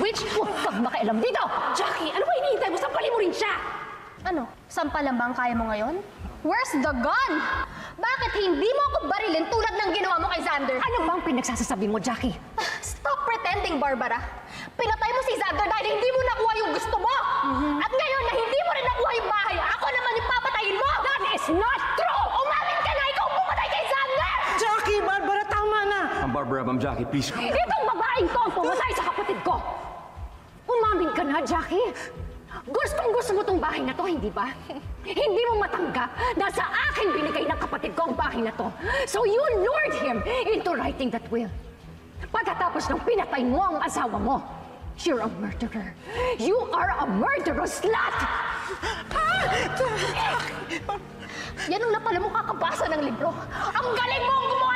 witch! Huwag kang makialam dito! Jackie, ano ba hinihintay mo? Sampalin mo rin siya! Ano? Sampalan ba ang kaya mo ngayon? Where's the gun? Bakit hindi mo ako barilin tulad ng ginawa mo kay Xander? Ano bang pinagsasasabi mo, Jackie? Stop pretending, Barbara. Pinatay mo si Xander dahil hindi mo nakuha yung gusto mo. At ngayon na hindi mo rin nakuha yung bahay, ako naman yung papatayin mo. That is not true! Umamin ka na ikaw pumatay kay Xander! Jackie, Barbara, tama na! Ma'am Barbara, Ma'am Jackie, please. Itong babaeng to ang pumatay sa kapatid ko! Umamin ka na, Jackie! Gustong-gusto mo tong bahay na to, hindi ba? Hindi mo matanggap na sa akin binigay ng kapatid ko ang bahay na to. So you lured him into writing that will. Pagkatapos nang pinatay mo ang asawa mo, you're a murderer. You are a murderous slut! Yan ang napala mo kakabasa ng libro. Ang galing mo ang gumawa